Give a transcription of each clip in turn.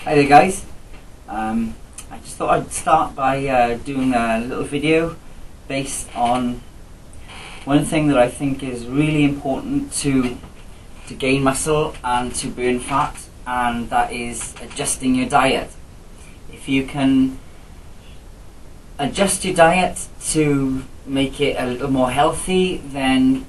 Hi there guys, I just thought I'd start by doing a little video based on one thing that I think is really important to gain muscle and to burn fat, and that is adjusting your diet. If you can adjust your diet to make it a little more healthy, then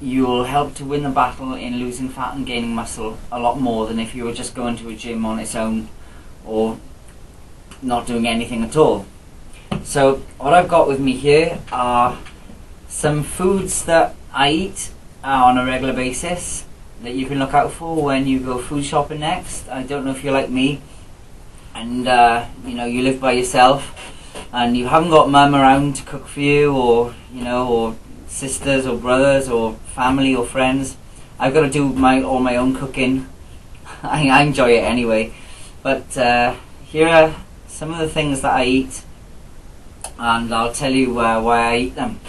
you'll help to win the battle in losing fat and gaining muscle a lot more than if you were just going to a gym on its own or not doing anything at all. So what I've got with me here are some foods that I eat on a regular basis that you can look out for when you go food shopping next. I don't know if you're like me and you live by yourself and you haven't got mum around to cook for you, or or sisters or brothers or family or friends. I've got to do all my own cooking. I enjoy it anyway. But here are some of the things that I eat, and I'll tell you why I eat them.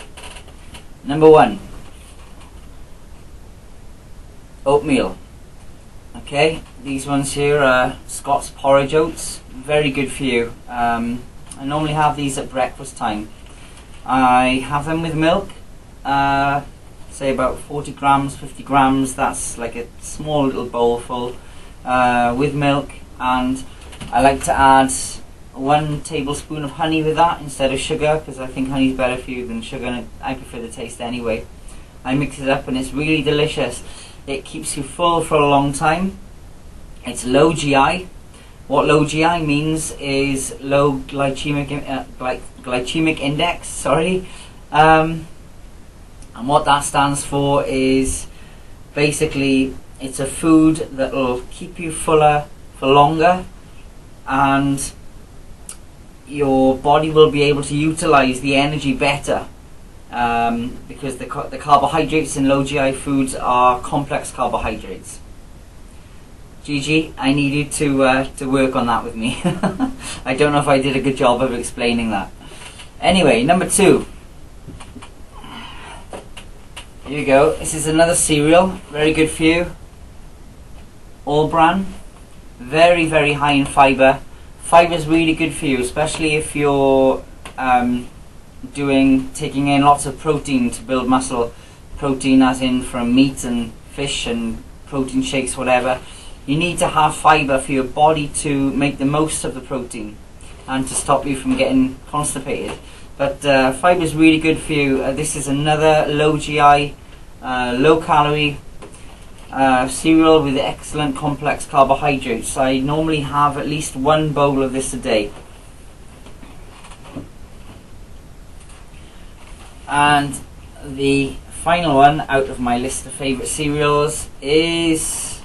Number one, oatmeal. Okay, these ones here are Scott's porridge oats. Very good for you. I normally have these at breakfast time. I have them with milk. Say about 40 grams, 50 grams, that's like a small little bowl full with milk, and I like to add 1 tablespoon of honey with that instead of sugar, because I think honey is better for you than sugar, and I prefer the taste anyway. I mix it up and it's really delicious. It keeps you full for a long time. It's low GI. What low GI means is low glycemic index, sorry. And what that stands for is basically it's a food that will keep you fuller for longer, and your body will be able to utilize the energy better, because the carbohydrates in low GI foods are complex carbohydrates. Gigi, I need you to work on that with me. I don't know if I did a good job of explaining that. Anyway, number 2. Here you go. This is another cereal, very good for you. All bran, very high in fibre. Fibre is really good for you, especially if you're taking in lots of protein to build muscle. Protein as in from meat and fish and protein shakes, whatever. You need to have fibre for your body to make the most of the protein and to stop you from getting constipated. But fibre is really good for you. This is another low GI, low calorie cereal with excellent complex carbohydrates. I normally have at least 1 bowl of this a day. And the final one out of my list of favourite cereals is,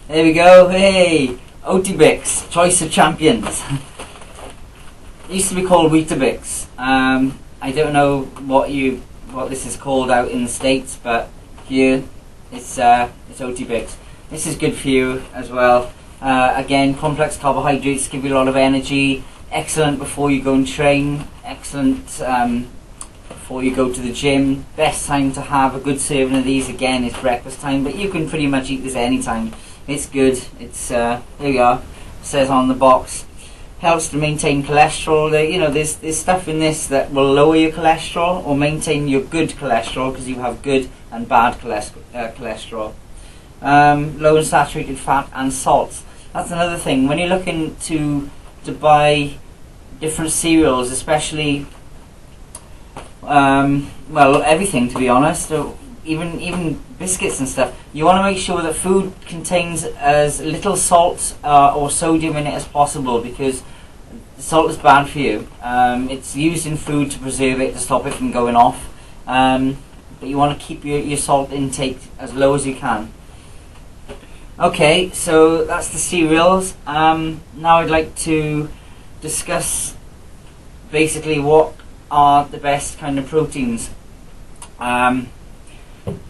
there we go, hey, Oatibix, Choice of Champions. It used to be called Weetabix. I don't know what this is called out in the States, but here it's Oatibix. This is good for you as well. Again, complex carbohydrates give you a lot of energy. Excellent before you go and train. Excellent before you go to the gym. Best time to have a good serving of these again is breakfast time, but you can pretty much eat this anytime. It's good. It's here we are. It says on the box. Helps to maintain cholesterol. There's stuff in this that will lower your cholesterol or maintain your good cholesterol, because you have good and bad cholesterol. Low in saturated fat and salts. That's another thing. When you're looking to buy different cereals, especially everything, to be honest, or even biscuits and stuff, you want to make sure that food contains as little salt or sodium in it as possible, because salt is bad for you. It's used in food to preserve it, to stop it from going off, but you want to keep your salt intake as low as you can. Okay, so that's the cereals. Now I'd like to discuss basically what are the best kind of proteins.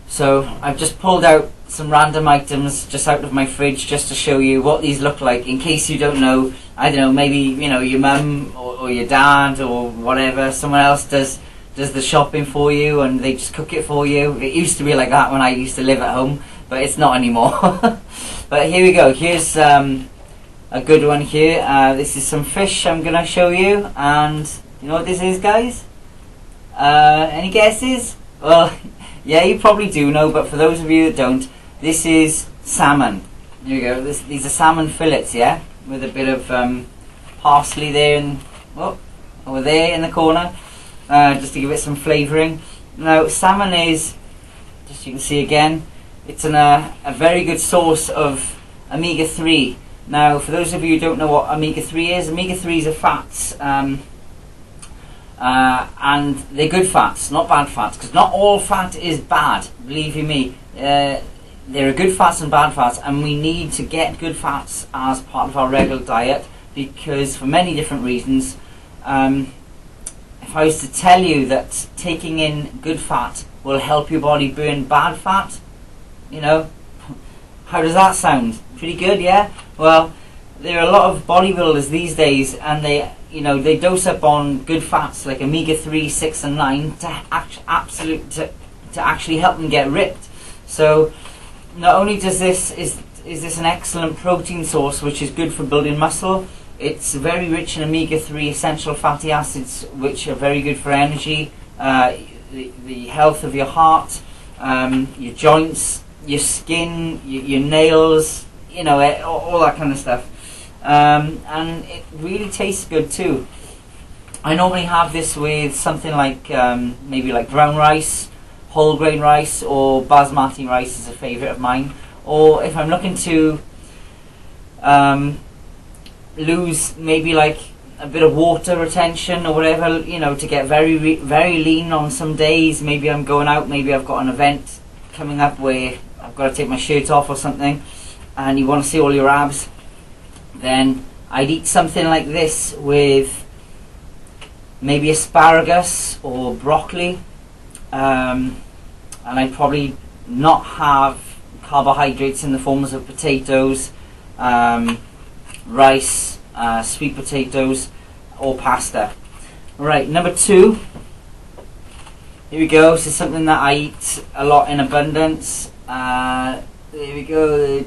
So I've just pulled out some random items just out of my fridge just to show you what these look like, in case you don't know. I don't know, maybe your mum or your dad or whatever, someone else does the shopping for you and they just cook it for you. It used to be like that when I used to live at home, but it's not anymore. But here we go. Here's a good one here. This is some fish I'm gonna show you, and you know what this is, guys? Any guesses? Well, yeah, you probably do know, but for those of you that don't, this is salmon. Here we go. These are salmon fillets, yeah, with a bit of parsley there and over there in the corner, just to give it some flavouring. Now, salmon is, just you can see again, it's a very good source of omega-3. Now, for those of you who don't know what omega-3 is, omega-3s are fats, and they're good fats, not bad fats, because not all fat is bad, believe you me. There are good fats and bad fats, and we need to get good fats as part of our regular diet, because for many different reasons. If I was to tell you that taking in good fat will help your body burn bad fat, you know, how does that sound? Pretty good, yeah? Well, there are a lot of bodybuilders these days, and they dose up on good fats like omega-3, 6 and 9 to actually help them get ripped. So not only does this is this an excellent protein source which is good for building muscle, it's very rich in omega-3 essential fatty acids, which are very good for energy, the health of your heart, your joints, your skin, your nails, you know, all that kind of stuff. And it really tastes good too. I normally have this with something like maybe like brown rice, whole grain rice, or basmati rice is a favourite of mine. Or if I'm looking to lose maybe like a bit of water retention or whatever, you know, to get very lean on some days. Maybe I'm going out, maybe I've got an event coming up where I've got to take my shirt off or something, and you want to see all your abs, then I'd eat something like this with maybe asparagus or broccoli, and I'd probably not have carbohydrates in the forms of potatoes, rice, sweet potatoes or pasta. Right, number 2, here we go. This is something that I eat a lot in abundance. There we go, the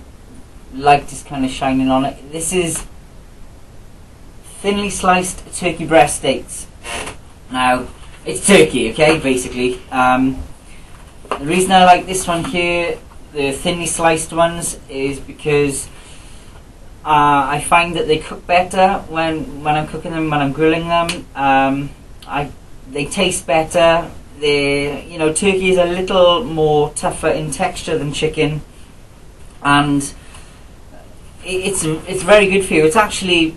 light is kind of shining on it. This is thinly sliced turkey breast steaks. Now, it's turkey, okay, basically. The reason I like this one here, the thinly sliced ones, is because I find that they cook better when I'm cooking them, when I'm grilling them. They taste better. Turkey is a little more tougher in texture than chicken, and it's very good for you. It's actually,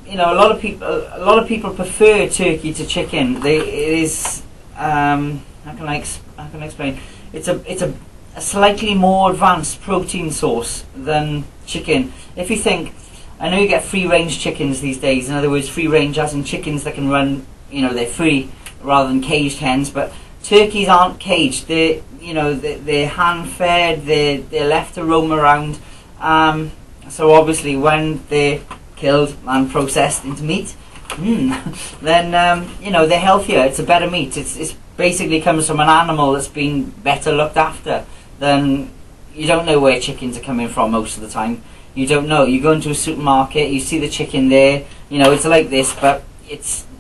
you know, a lot of people prefer turkey to chicken. It is how can I explain? It's a slightly more advanced protein source than chicken. If you think, I know you get free range chickens these days. In other words, free range as in chickens that can run, you know, they're free rather than caged hens. But turkeys aren't caged. They're hand fed. They're left to roam around. So obviously, when they're killed and processed into meat, then you know, they're healthier. It's a better meat. It's basically comes from an animal that's been better looked after. Then you don't know where chickens are coming from most of the time. You don't know. You go into a supermarket, you see the chicken there. You know, it's like this, but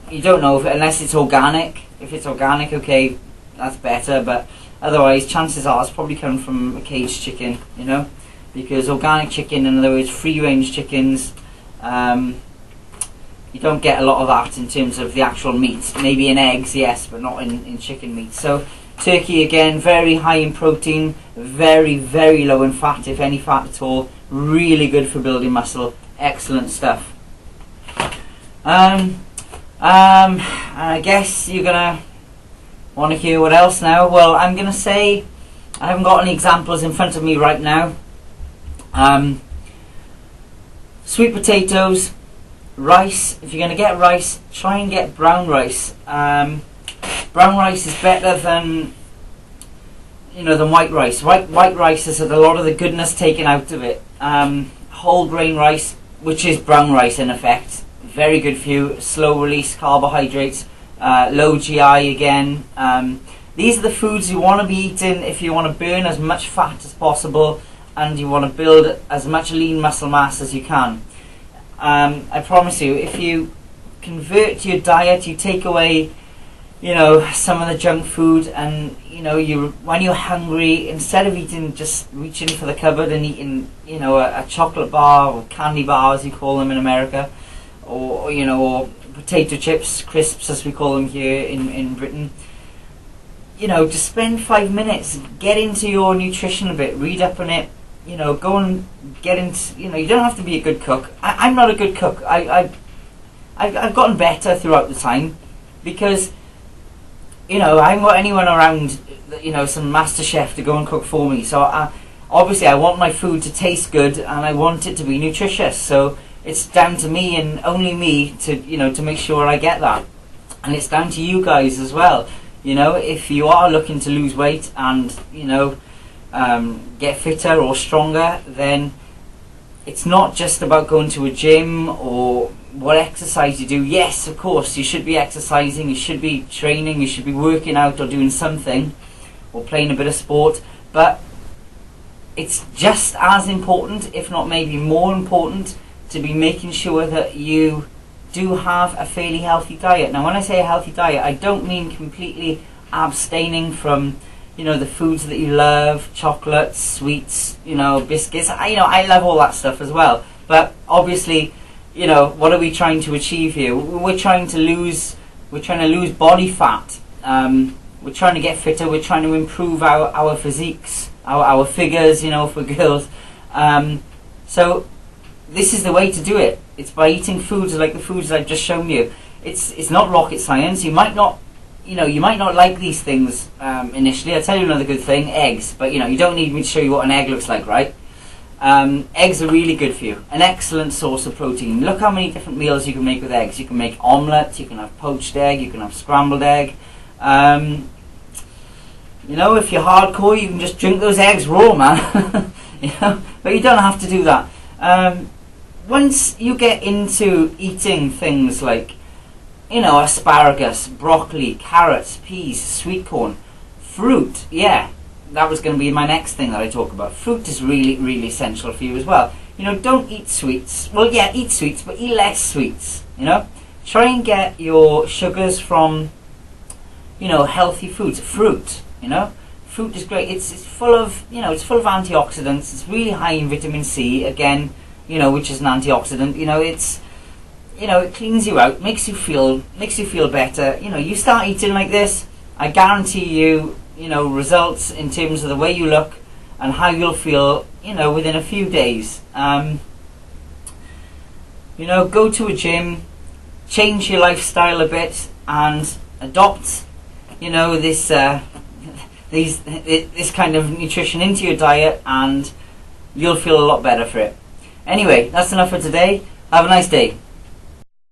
you don't know unless it's organic. If it's organic, okay, that's better. But otherwise, chances are it's probably coming from a caged chicken. You know, because organic chicken, in other words, free range chickens, you don't get a lot of that in terms of the actual meat. Maybe in eggs, yes, but not in chicken meat. So turkey, again, very high in protein, very, very low in fat, if any fat at all. Really good for building muscle. Excellent stuff. I guess you're gonna want to hear what else now. Well, I'm gonna say, I haven't got any examples in front of me right now. Sweet potatoes, rice. If you're gonna get rice, try and get brown rice. Brown rice is better than, you know, than white rice. White rice has had a lot of the goodness taken out of it. Whole grain rice, which is brown rice in effect, very good for you. Slow release carbohydrates, low GI again. These are the foods you want to be eating if you want to burn as much fat as possible and you want to build as much lean muscle mass as you can. I promise you, if you convert your diet, you take away, some of the junk food, and when you're hungry, instead of just reaching for the cupboard and eating, a chocolate bar or candy bar as you call them in America, or or potato chips, crisps as we call them here in Britain. Just spend 5 minutes, get into your nutrition a bit, read up on it, go and get into, you don't have to be a good cook. I'm not a good cook. I've gotten better throughout the time, because, I haven't got anyone around, some master chef to go and cook for me. So obviously I want my food to taste good, and I want it to be nutritious. So it's down to me and only me to, to make sure I get that. And it's down to you guys as well. If you are looking to lose weight and, get fitter or stronger, then it's not just about going to a gym or what exercise you do. Yes, of course, you should be exercising, you should be training, you should be working out or doing something, or playing a bit of sport, but it's just as important, if not maybe more important, to be making sure that you do have a fairly healthy diet. Now, when I say a healthy diet, I don't mean completely abstaining from, the foods that you love, chocolates, sweets, biscuits. I love all that stuff as well. But obviously, what are we trying to achieve here? We're trying to lose body fat. We're trying to get fitter. We're trying to improve our physiques, our figures, for girls. So this is the way to do it. It's by eating foods like the foods I've just shown you. It's not rocket science. You might not like these things initially. I'll tell you another good thing: eggs. But you don't need me to show you what an egg looks like, right? Eggs are really good for you. An excellent source of protein. Look how many different meals you can make with eggs. You can make omelette. You can have poached egg. You can have scrambled egg. If you're hardcore, you can just drink those eggs raw, man. But you don't have to do that. Once you get into eating things like, asparagus, broccoli, carrots, peas, sweet corn, fruit, that was going to be my next thing that I talk about. Fruit is really, really essential for you as well. Don't eat sweets. Well, eat sweets, but eat less sweets, Try and get your sugars from, healthy foods. Fruit, Fruit is great. It's full of, it's full of antioxidants. It's really high in vitamin C, again, which is an antioxidant. It cleans you out, makes you feel better. You start eating like this, I guarantee you, results in terms of the way you look and how you'll feel, within a few days. Go to a gym, change your lifestyle a bit, and adopt, this kind of nutrition into your diet, and you'll feel a lot better for it. Anyway, that's enough for today. Have a nice day.